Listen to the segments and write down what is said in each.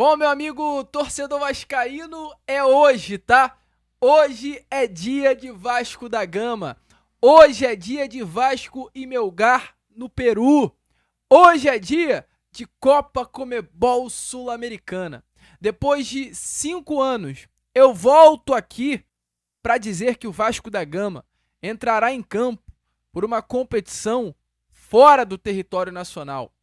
Bom, meu amigo torcedor vascaíno, é hoje, tá? Hoje é dia de Vasco da Gama. Hoje é dia de Vasco e Melgar no Peru. Hoje é dia de Copa Comebol Sul-Americana. Depois de 5 anos, eu volto aqui para dizer que o Vasco da Gama entrará em campo por uma competição fora do território nacional.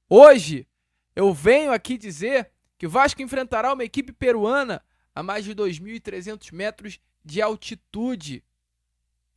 Hoje, eu venho aqui dizer que o Vasco enfrentará uma equipe peruana a mais de 2.300 metros de altitude.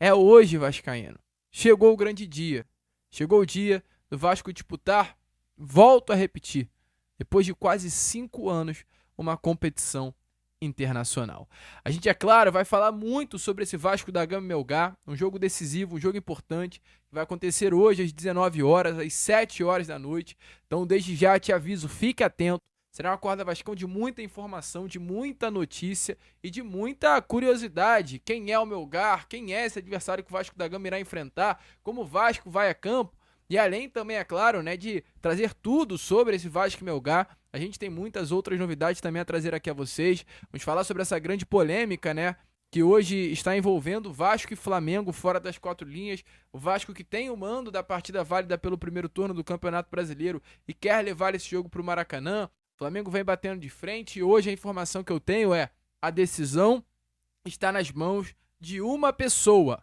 É hoje, vascaíno. Chegou o grande dia. Chegou o dia do Vasco disputar, volto a repetir, depois de quase 5 anos, uma competição internacional. A gente, é claro, vai falar muito sobre esse Vasco da Gama e Melgar, um jogo decisivo, um jogo importante, que vai acontecer hoje às 19 horas, às 7 horas da noite. Então, desde já te aviso, fique atento. Será uma Acorda Vascão de muita informação, de muita notícia e de muita curiosidade. Quem é o Melgar? Quem é esse adversário que o Vasco da Gama irá enfrentar? Como o Vasco vai a campo? E além também, é claro, né, de trazer tudo sobre esse Vasco e Melgar, a gente tem muitas outras novidades também a trazer aqui a vocês. Vamos falar sobre essa grande polêmica, né, que hoje está envolvendo Vasco e Flamengo fora das 4 linhas. O Vasco, que tem o mando da partida válida pelo primeiro turno do Campeonato Brasileiro e quer levar esse jogo para o Maracanã. O Flamengo vem batendo de frente e hoje a informação que eu tenho é: a decisão está nas mãos de uma pessoa.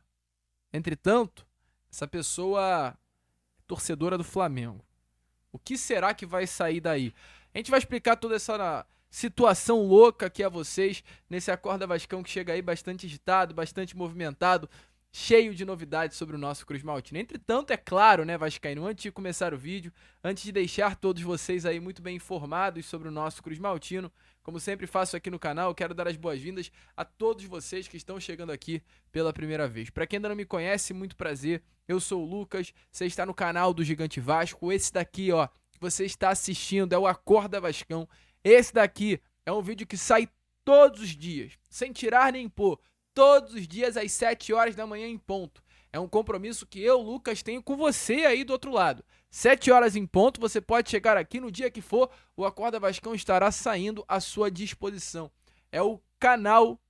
Entretanto, essa pessoa torcedora do Flamengo. O que será que vai sair daí? A gente vai explicar toda essa situação louca aqui a vocês nesse Acorda Vascão que chega aí bastante agitado, bastante movimentado, cheio de novidades sobre o nosso Cruz Maltino. Entretanto, é claro, né, vascaíno, antes de começar o vídeo, antes de deixar todos vocês aí muito bem informados sobre o nosso Cruz Maltino, como sempre faço aqui no canal, eu quero dar as boas-vindas a todos vocês que estão chegando aqui pela primeira vez. Para quem ainda não me conhece, muito prazer. Eu sou o Lucas, você está no canal do Gigante Vasco. Esse daqui, ó, que você está assistindo é o Acorda Vascão. Esse daqui é um vídeo que sai todos os dias, sem tirar nem pôr. Todos os dias às 7 horas da manhã em ponto. É um compromisso que eu, Lucas, tenho com você aí do outro lado. 7 horas em ponto, você pode chegar aqui no dia que for, o Acorda Vascão estará saindo à sua disposição. É o canal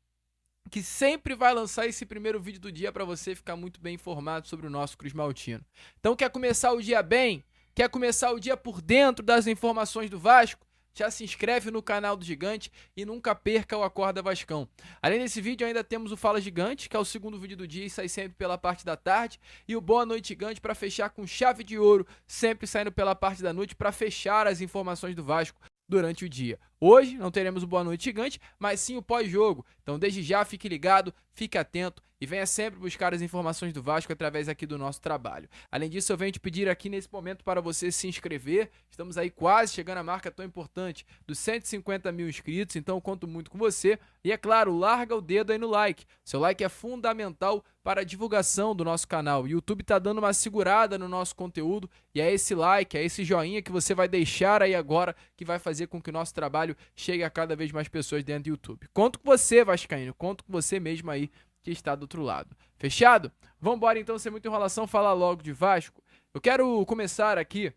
que sempre vai lançar esse primeiro vídeo do dia para você ficar muito bem informado sobre o nosso Cruz Maltino. Então, quer começar o dia bem? Quer começar o dia por dentro das informações do Vasco? Já se inscreve no canal do Gigante e nunca perca o Acorda Vascão. Além desse vídeo, ainda temos o Fala Gigante, que é o segundo vídeo do dia e sai sempre pela parte da tarde. E o Boa Noite Gigante para fechar com chave de ouro, sempre saindo pela parte da noite para fechar as informações do Vasco durante o dia. Hoje não teremos o Boa Noite Gigante, mas sim o pós-jogo. Então desde já fique ligado, fique atento e venha sempre buscar as informações do Vasco através aqui do nosso trabalho. Além disso, eu venho te pedir aqui nesse momento para você se inscrever. Estamos aí quase chegando à marca tão importante dos 150 mil inscritos, então eu conto muito com você. E é claro, larga o dedo aí no like. Seu like é fundamental para a divulgação do nosso canal. O YouTube tá dando uma segurada no nosso conteúdo e é esse like, é esse joinha que você vai deixar aí agora que vai fazer com que o nosso trabalho chegue a cada vez mais pessoas dentro do YouTube. Conto com você, vascaíno, conto com você mesmo aí que está do outro lado. Fechado? Vambora então, sem muita enrolação, falar logo de Vasco. Eu quero começar aqui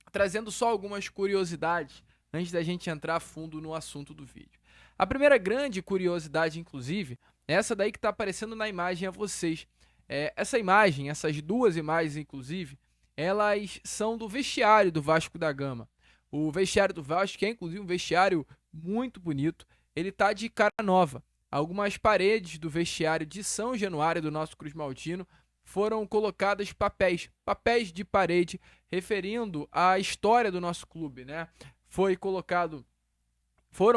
trazendo só algumas curiosidades antes da gente entrar a fundo no assunto do vídeo. A primeira grande curiosidade, inclusive, é essa daí que está aparecendo na imagem a vocês. Essa imagem, essas duas imagens, inclusive, elas são do vestiário do Vasco da Gama. O vestiário do Vasco, que é inclusive um vestiário muito bonito, ele tá de cara nova. Algumas paredes do vestiário de São Januário do nosso Cruz Maltino foram colocadas papéis de parede, referindo à história do nosso clube, né? Foram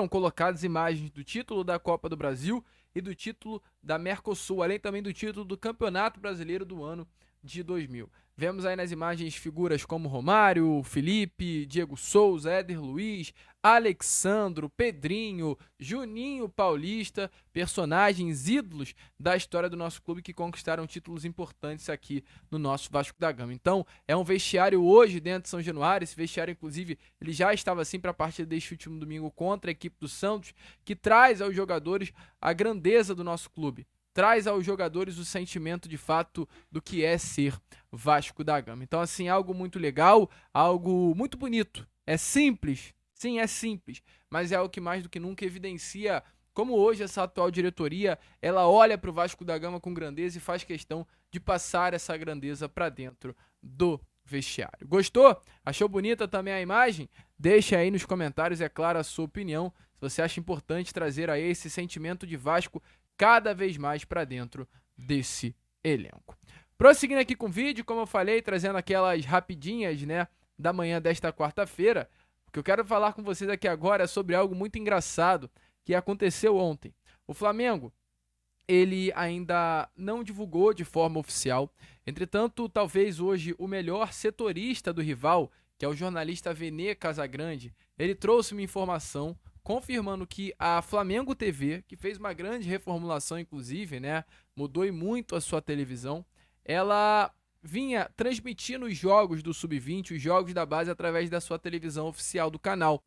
colocadas imagens do título da Copa do Brasil e do título da Mercosul, além também do título do Campeonato Brasileiro do ano de 2000. Vemos aí nas imagens figuras como Romário, Felipe, Diego Souza, Éder Luiz, Alexandro, Pedrinho, Juninho Paulista, personagens ídolos da história do nosso clube que conquistaram títulos importantes aqui no nosso Vasco da Gama. Então, é um vestiário hoje dentro de São Januário. Esse vestiário, inclusive, ele já estava assim para a partida deste último domingo contra a equipe do Santos, que traz aos jogadores a grandeza do nosso clube. Traz aos jogadores o sentimento de fato do que é ser Vasco da Gama. Então, assim, algo muito legal, algo muito bonito. É simples, Sim, é simples, mas é o que mais do que nunca evidencia como hoje essa atual diretoria, ela olha para o Vasco da Gama com grandeza e faz questão de passar essa grandeza para dentro do vestiário. Gostou? Achou bonita também a imagem? Deixa aí nos comentários, é claro, a sua opinião. Se você acha importante trazer aí esse sentimento de Vasco cada vez mais para dentro desse elenco. Prosseguindo aqui com o vídeo, como eu falei, trazendo aquelas rapidinhas, né, da manhã desta quarta-feira. O que eu quero falar com vocês aqui agora é sobre algo muito engraçado que aconteceu ontem. O Flamengo, ele ainda não divulgou de forma oficial. Entretanto, talvez hoje o melhor setorista do rival, que é o jornalista Vene Casagrande, ele trouxe uma informação confirmando que a Flamengo TV, que fez uma grande reformulação inclusive, né, mudou e muito a sua televisão, ela vinha transmitindo os jogos do Sub-20, os jogos da base através da sua televisão oficial do canal.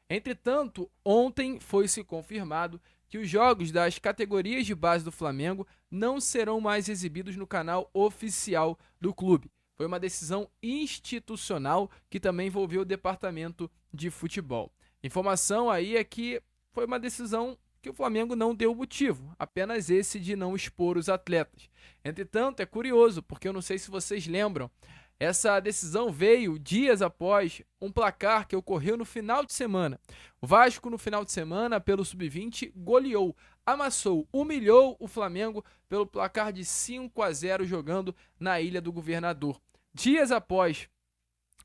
Entretanto, ontem foi-se confirmado que os jogos das categorias de base do Flamengo não serão mais exibidos no canal oficial do clube. Foi uma decisão institucional que também envolveu o departamento de futebol. Informação aí é que foi uma decisão que o Flamengo não deu motivo, apenas esse de não expor os atletas. Entretanto, é curioso, porque eu não sei se vocês lembram, essa decisão veio dias após um placar que ocorreu no final de semana. O Vasco, no final de semana, pelo Sub-20, goleou, amassou, humilhou o Flamengo pelo placar de 5-0 jogando na Ilha do Governador. Dias após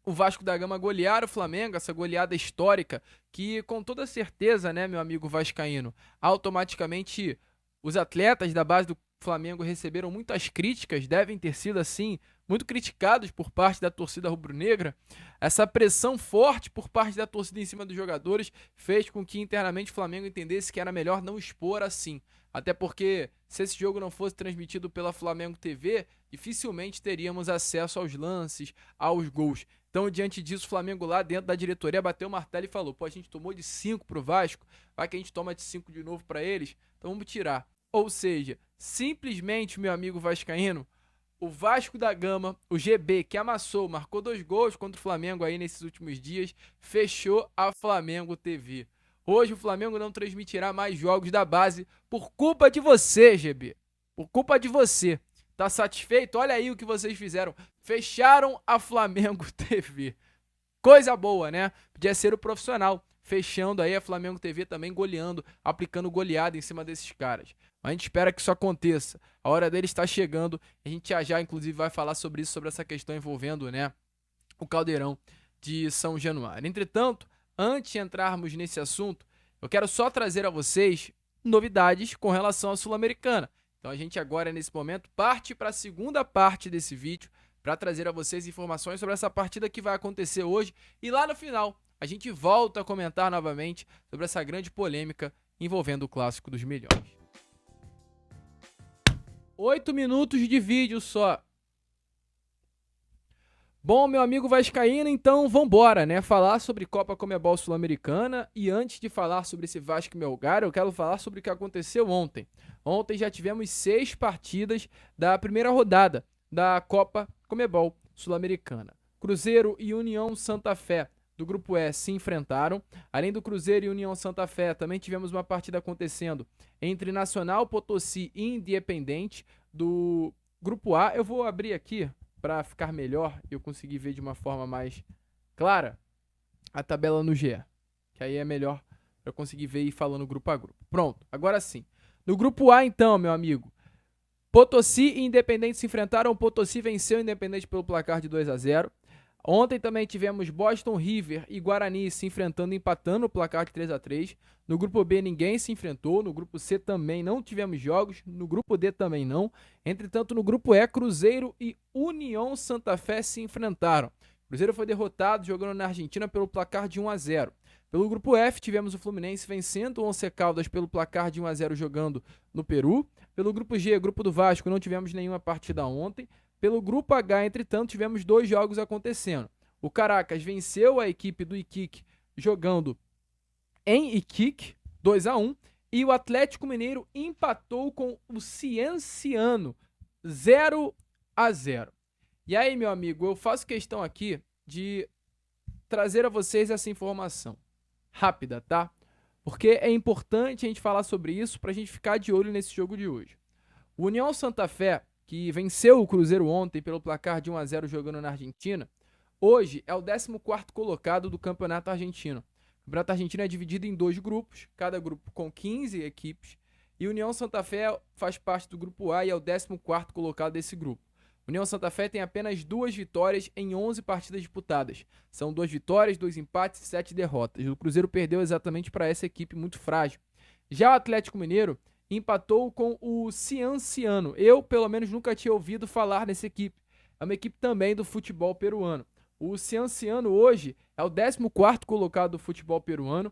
o Vasco da Gama golear o Flamengo, essa goleada histórica, que com toda certeza, né, meu amigo vascaíno, automaticamente os atletas da base do Flamengo receberam muitas críticas, devem ter sido assim, muito criticados por parte da torcida rubro-negra. Essa pressão forte por parte da torcida em cima dos jogadores fez com que internamente o Flamengo entendesse que era melhor não expor assim. Até porque se esse jogo não fosse transmitido pela Flamengo TV, dificilmente teríamos acesso aos lances, aos gols. Então, diante disso, o Flamengo lá dentro da diretoria bateu o martelo e falou: pô, a gente tomou de 5 pro Vasco, vai que a gente toma de 5 de novo para eles, então vamos tirar. Ou seja, simplesmente, meu amigo vascaíno, o Vasco da Gama, o GB, que amassou, marcou 2 gols contra o Flamengo aí nesses últimos dias, fechou a Flamengo TV. Hoje o Flamengo não transmitirá mais jogos da base por culpa de você, GB. Por culpa de você. Tá satisfeito? Olha aí o que vocês fizeram. Fecharam a Flamengo TV. Coisa boa, né? Podia ser o profissional. Fechando aí a Flamengo TV também goleando, aplicando goleada em cima desses caras. A gente espera que isso aconteça. A hora dele está chegando. A gente já inclusive vai falar sobre isso, sobre essa questão envolvendo, né, o Caldeirão de São Januário. Entretanto, antes de entrarmos nesse assunto, eu quero só trazer a vocês novidades com relação à Sul-Americana. Então a gente agora, nesse momento, parte para a segunda parte desse vídeo para trazer a vocês informações sobre essa partida que vai acontecer hoje. E lá no final, a gente volta a comentar novamente sobre essa grande polêmica envolvendo o Clássico dos Milhões. 8 minutos de vídeo só. Bom, meu amigo vascaíno, então vambora, né? Falar sobre Copa Conmebol Sul-Americana. E antes de falar sobre esse Vasco e Melgar, eu quero falar sobre o que aconteceu ontem. Ontem já tivemos 6 partidas da primeira rodada da Copa Conmebol Sul-Americana. Cruzeiro e União Santa Fé, do Grupo E, se enfrentaram. Além do Cruzeiro e União Santa Fé, também tivemos uma partida acontecendo entre Nacional, Potosí e Independente, do Grupo A. Eu vou abrir aqui para ficar melhor e eu conseguir ver de uma forma mais clara a tabela no GE, que aí é melhor para conseguir ver e ir falando grupo a grupo. Pronto, agora sim. No Grupo A, então, meu amigo, Potosí e Independente se enfrentaram. O Potosí venceu o Independente pelo placar de 2-0. Ontem também tivemos Boston River e Guarani se enfrentando, empatando o placar de 3-3. No Grupo B ninguém se enfrentou, no Grupo C também não tivemos jogos, no Grupo D também não. Entretanto, no Grupo E, Cruzeiro e União Santa Fé se enfrentaram. O Cruzeiro foi derrotado jogando na Argentina pelo placar de 1-0. Pelo Grupo F, tivemos o Fluminense vencendo o Once Caldas pelo placar de 1-0 jogando no Peru. Pelo Grupo G, Grupo do Vasco, não tivemos nenhuma partida ontem. Pelo Grupo H, entretanto, tivemos 2 jogos acontecendo. O Caracas venceu a equipe do Iquique jogando em Iquique, 2-1. E o Atlético Mineiro empatou com o Cienciano, 0-0. E aí, meu amigo, eu faço questão aqui de trazer a vocês essa informação. rápida, tá? Porque é importante a gente falar sobre isso pra gente ficar de olho nesse jogo de hoje. O União Santa Fé, que venceu o Cruzeiro ontem pelo placar de 1-0 jogando na Argentina, hoje é o 14º colocado do Campeonato Argentino. O Campeonato Argentino é dividido em 2 grupos, cada grupo com 15 equipes, e o União Santa Fé faz parte do grupo A e é o 14º colocado desse grupo. O União Santa Fé tem apenas 2 vitórias em 11 partidas disputadas. São 2 vitórias, 2 empates e 7 derrotas. O Cruzeiro perdeu exatamente para essa equipe muito frágil. Já o Atlético Mineiro empatou com o Cienciano. Eu, pelo menos, nunca tinha ouvido falar nessa equipe. É uma equipe também do futebol peruano. O Cienciano hoje é o 14º colocado do futebol peruano.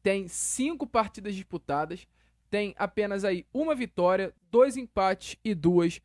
Tem 5 partidas disputadas. Tem apenas aí 1 vitória, 2 empates e 2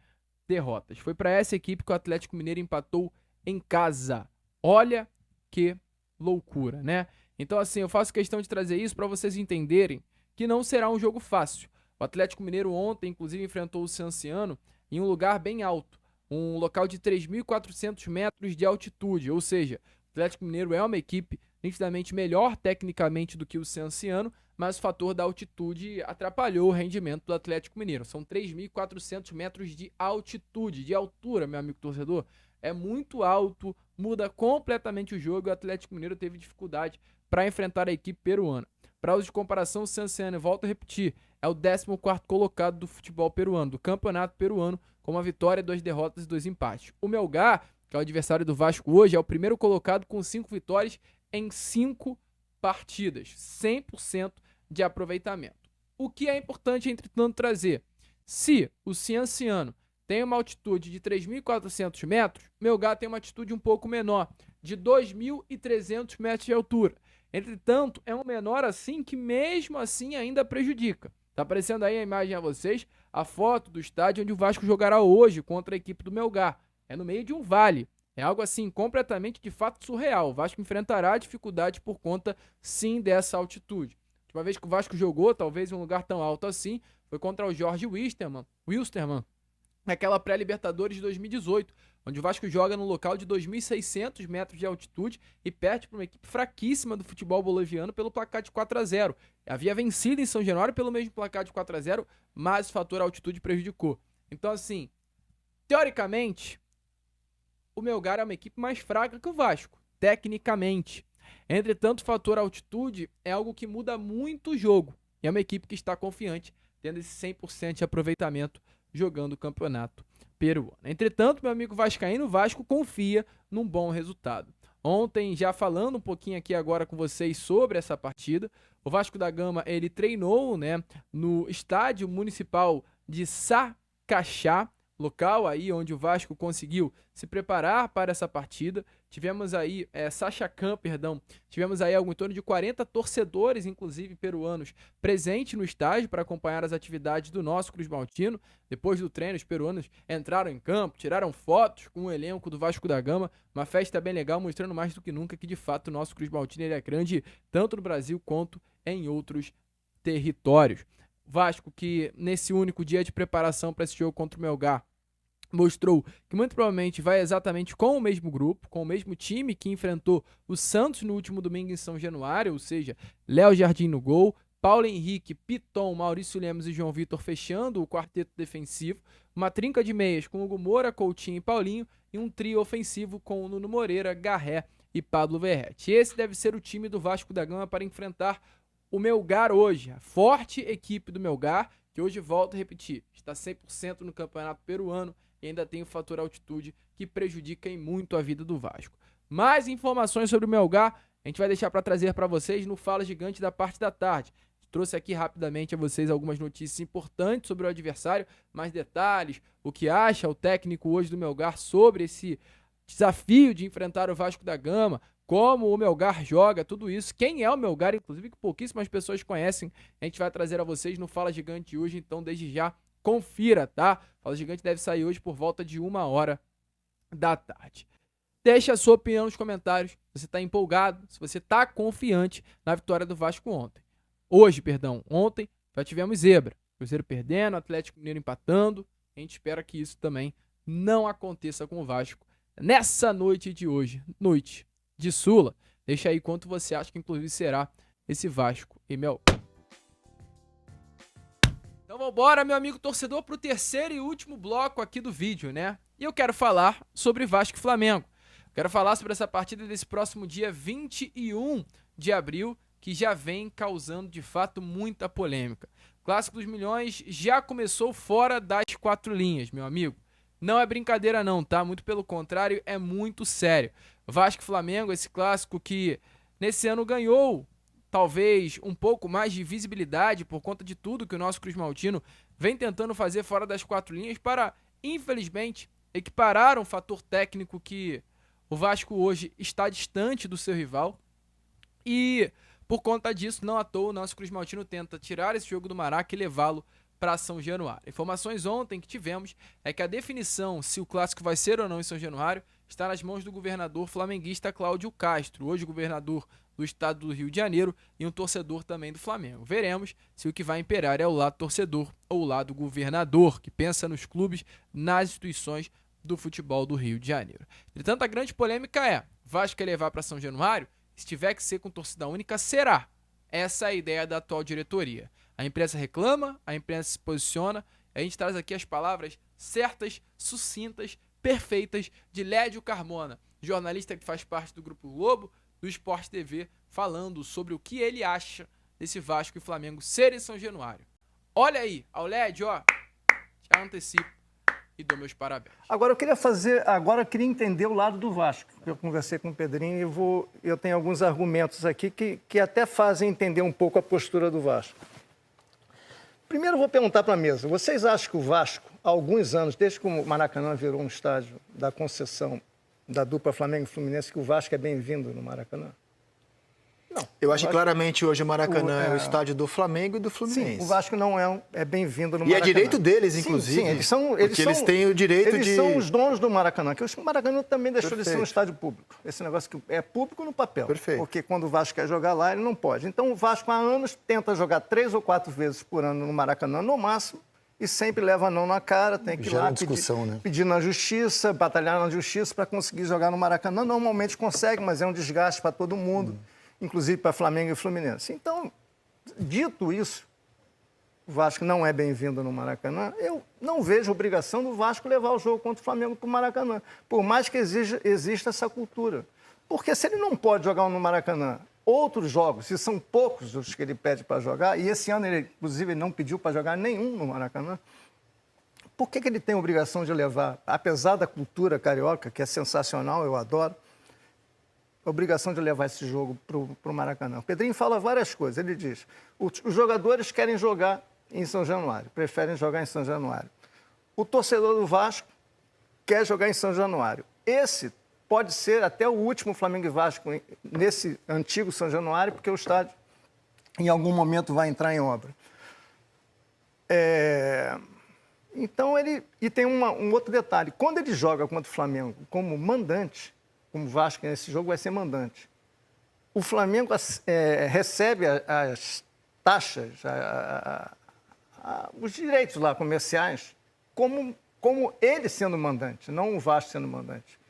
derrotas. Foi para essa equipe que o Atlético Mineiro empatou em casa. Olha que loucura, né? Então, assim, eu faço questão de trazer isso para vocês entenderem que não será um jogo fácil. O Atlético Mineiro ontem, inclusive, enfrentou o Cienciano em um lugar bem alto, um local de 3.400 metros de altitude, ou seja, o Atlético Mineiro é uma equipe nitidamente melhor tecnicamente do que o Cienciano, mas o fator da altitude atrapalhou o rendimento do Atlético Mineiro. São 3.400 metros de altitude, de altura, meu amigo torcedor. É muito alto, muda completamente o jogo e o Atlético Mineiro teve dificuldade para enfrentar a equipe peruana. Para uso de comparação, o Cienciano, volto a repetir, é o 14º colocado do futebol peruano, do campeonato peruano, com uma vitória, 2 derrotas e 2 empates. O Melgar, que é o adversário do Vasco hoje, é o primeiro colocado com 5 vitórias em 5 partidas, 100% de aproveitamento. O que é importante, entretanto, trazer? Se o Cienciano tem uma altitude de 3.400 metros, o Melgar tem uma altitude um pouco menor, de 2.300 metros de altura. Entretanto, é um menor assim que mesmo assim ainda prejudica. Tá aparecendo aí a imagem a vocês, a foto do estádio onde o Vasco jogará hoje contra a equipe do Melgar. É no meio de um vale. É algo assim completamente de fato surreal. O Vasco enfrentará dificuldade por conta sim dessa altitude. A última vez que o Vasco jogou, talvez em um lugar tão alto assim, foi contra o Jorge Wilstermann, naquela pré-Libertadores de 2018, onde o Vasco joga num local de 2.600 metros de altitude e perde para uma equipe fraquíssima do futebol boliviano pelo placar de 4-0. Havia vencido em São Januário pelo mesmo placar de 4-0, mas o fator altitude prejudicou. Então, assim, teoricamente, o Melgar é uma equipe mais fraca que o Vasco, tecnicamente. Entretanto, o fator altitude é algo que muda muito o jogo. E é uma equipe que está confiante, tendo esse 100% de aproveitamento jogando o campeonato peruano. Entretanto, meu amigo vascaíno, o Vasco confia num bom resultado. Ontem, já falando um pouquinho aqui agora com vocês sobre essa partida, o Vasco da Gama, ele treinou, né, no estádio municipal de Sacaxá, local aí onde o Vasco conseguiu se preparar para essa partida. Tivemos aí, tivemos aí algo em torno de 40 torcedores, inclusive peruanos, presentes no estádio para acompanhar as atividades do nosso Cruz Maltino. Depois do treino, os peruanos entraram em campo, tiraram fotos com o elenco do Vasco da Gama, uma festa bem legal, mostrando mais do que nunca que de fato o nosso Cruz Maltino ele é grande, tanto no Brasil quanto em outros territórios. Vasco que nesse único dia de preparação para esse jogo contra o Melgar mostrou que muito provavelmente vai exatamente com o mesmo grupo, com o mesmo time que enfrentou o Santos no último domingo em São Januário, ou seja, Léo Jardim no gol, Paulo Henrique, Piton, Maurício Lemos e João Vitor fechando o quarteto defensivo, uma trinca de meias com Hugo Moura, Coutinho e Paulinho e um trio ofensivo com Nuno Moreira, Garré e Pablo Verratti. Esse deve ser o time do Vasco da Gama para enfrentar o Melgar hoje, a forte equipe do Melgar, que hoje, volto a repetir, está 100% no campeonato peruano, e ainda tem o fator altitude que prejudica em muito a vida do Vasco. Mais informações sobre o Melgar a gente vai deixar para trazer para vocês no Fala Gigante da parte da tarde. Trouxe aqui rapidamente a vocês algumas notícias importantes sobre o adversário, mais detalhes, o que acha o técnico hoje do Melgar sobre esse desafio de enfrentar o Vasco da Gama, como o Melgar joga, tudo isso. Quem é o Melgar, inclusive, que pouquíssimas pessoas conhecem, a gente vai trazer a vocês no Fala Gigante hoje, então desde já confira, tá? Fala Gigante deve sair hoje por volta de 1h da tarde. Deixe a sua opinião nos comentários. Se você está empolgado, se você está confiante na vitória do Vasco ontem já tivemos zebra. Cruzeiro perdendo, Atlético Mineiro empatando. A gente espera que isso também não aconteça com o Vasco nessa noite de hoje, noite de Sula. Deixa aí quanto você acha que inclusive será esse Vasco e Mel. Então vambora, meu amigo torcedor, pro terceiro e último bloco aqui do vídeo, né? E eu quero falar sobre Vasco e Flamengo. Quero falar sobre essa partida desse próximo dia 21 de abril, que já vem causando de fato muita polêmica. O Clássico dos Milhões já começou fora das quatro linhas, meu amigo. Não é brincadeira não, tá? Muito pelo contrário, é muito sério. Vasco e Flamengo, esse clássico que nesse ano ganhou talvez um pouco mais de visibilidade por conta de tudo que o nosso Cruz Maltino vem tentando fazer fora das quatro linhas para, infelizmente, equiparar um fator técnico que o Vasco hoje está distante do seu rival. E por conta disso, não à toa, o nosso Cruz Maltino tenta tirar esse jogo do Maraca e levá-lo para São Januário. Informações ontem que tivemos é que a definição se o clássico vai ser ou não em São Januário está nas mãos do governador flamenguista Cláudio Castro, hoje governador do estado do Rio de Janeiro e um torcedor também do Flamengo. Veremos se o que vai imperar é o lado torcedor ou o lado governador, que pensa nos clubes, nas instituições do futebol do Rio de Janeiro. Entretanto, a grande polêmica é: Vasco quer levar para São Januário? Se tiver que ser com torcida única, será. Essa é a ideia da atual diretoria. A imprensa reclama, a imprensa se posiciona, a gente traz aqui as palavras certas, sucintas, perfeitas de Lédio Carmona, jornalista que faz parte do Grupo Globo, do Sport TV, falando sobre o que ele acha desse Vasco e Flamengo serem São Januário. Olha aí, ao Lédio, ó, já antecipo e dou meus parabéns. Agora eu queria entender o lado do Vasco. Eu conversei com o Pedrinho e eu tenho alguns argumentos aqui que até fazem entender um pouco a postura do Vasco. Primeiro eu vou perguntar para a mesa, vocês acham que o Vasco, há alguns anos, desde que o Maracanã virou um estádio da concessão da dupla Flamengo e Fluminense, que o Vasco é bem-vindo no Maracanã? Não. Eu acho que claramente hoje o Maracanã é o estádio do Flamengo e do Fluminense. Sim, o Vasco não é bem-vindo no Maracanã. E é direito deles, inclusive. Sim, eles têm o direito eles são os donos do Maracanã, que o Maracanã também deixou de ser um estádio público. Esse negócio que é público no papel. Perfeito. Porque quando o Vasco quer jogar lá, ele não pode. Então o Vasco há anos tenta jogar 3 ou 4 vezes por ano no Maracanã, no máximo, e sempre leva não na cara, tem que ir lá pedir na justiça, batalhar na justiça para conseguir jogar no Maracanã. Normalmente consegue, mas é um desgaste para todo mundo. Inclusive para Flamengo e Fluminense. Então, dito isso, o Vasco não é bem-vindo no Maracanã, eu não vejo obrigação do Vasco levar o jogo contra o Flamengo para o Maracanã, por mais que exista essa cultura. Porque se ele não pode jogar no Maracanã outros jogos, se são poucos os que ele pede para jogar, e esse ano, ele, inclusive, não pediu para jogar nenhum no Maracanã, por que ele tem a obrigação de levar, apesar da cultura carioca, que é sensacional, eu adoro, a obrigação de levar esse jogo para o Maracanã? O Pedrinho fala várias coisas. Ele diz, os jogadores querem jogar em São Januário, preferem jogar em São Januário. O torcedor do Vasco quer jogar em São Januário. Esse pode ser até o último Flamengo e Vasco nesse antigo São Januário, porque o estádio em algum momento vai entrar em obra. Então, e tem um outro detalhe. Quando ele joga contra o Flamengo como mandante, como o Vasco nesse jogo vai ser mandante, o Flamengo recebe as taxas, os direitos lá comerciais, como ele sendo mandante, não o Vasco sendo mandante.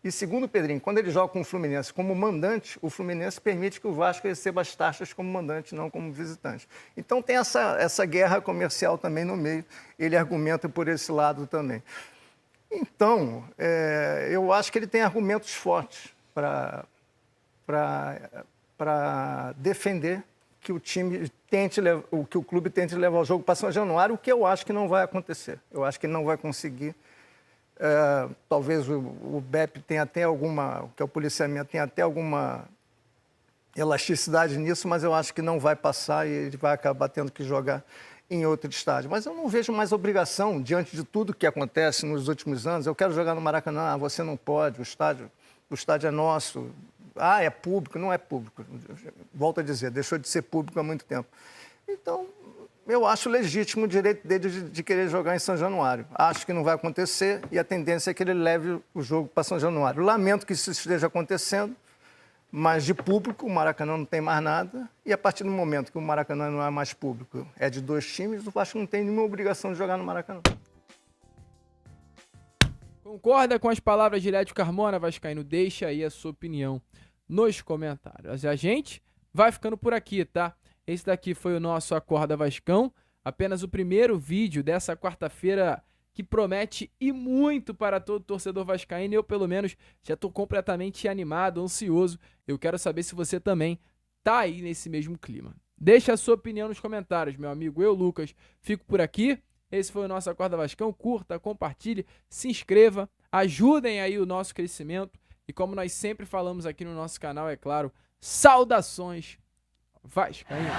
E segundo o Pedrinho, quando ele joga com o Fluminense como mandante, o Fluminense permite que o Vasco receba as taxas como mandante, não como visitante. Então tem essa guerra comercial também no meio, ele argumenta por esse lado também. Então, eu acho que ele tem argumentos fortes para defender que o time que o clube tente levar o jogo para São Januário, o que eu acho que não vai acontecer. Eu acho que ele não vai conseguir. Talvez o BEP tenha até que é o policiamento tenha até alguma elasticidade nisso, mas eu acho que não vai passar e ele vai acabar tendo que jogar em outro estádio. Mas eu não vejo mais obrigação, diante de tudo que acontece nos últimos anos. Eu quero jogar no Maracanã, você não pode, o estádio é nosso. É público, não é público. Volto a dizer, deixou de ser público há muito tempo. Então, eu acho legítimo o direito dele de querer jogar em São Januário. Acho que não vai acontecer e a tendência é que ele leve o jogo para São Januário. Lamento que isso esteja acontecendo, mas de público o Maracanã não tem mais nada, e a partir do momento que o Maracanã não é mais público, é de 2 times, o Vasco não tem nenhuma obrigação de jogar no Maracanã. Concorda com as palavras de Lédio Carmona, vascaíno? Deixa aí a sua opinião nos comentários. A gente vai ficando por aqui, tá? Esse daqui foi o nosso Acorda Vascão, apenas o primeiro vídeo dessa quarta-feira que promete e muito para todo torcedor vascaíno. Eu, pelo menos, já estou completamente animado, ansioso. Eu quero saber se você também tá aí nesse mesmo clima. Deixa a sua opinião nos comentários, meu amigo. Eu, Lucas, fico por aqui. Esse foi o nosso Acorda Vascão. Curta, compartilhe, se inscreva, ajudem aí o nosso crescimento. E como nós sempre falamos aqui no nosso canal, é claro, saudações vascaínas.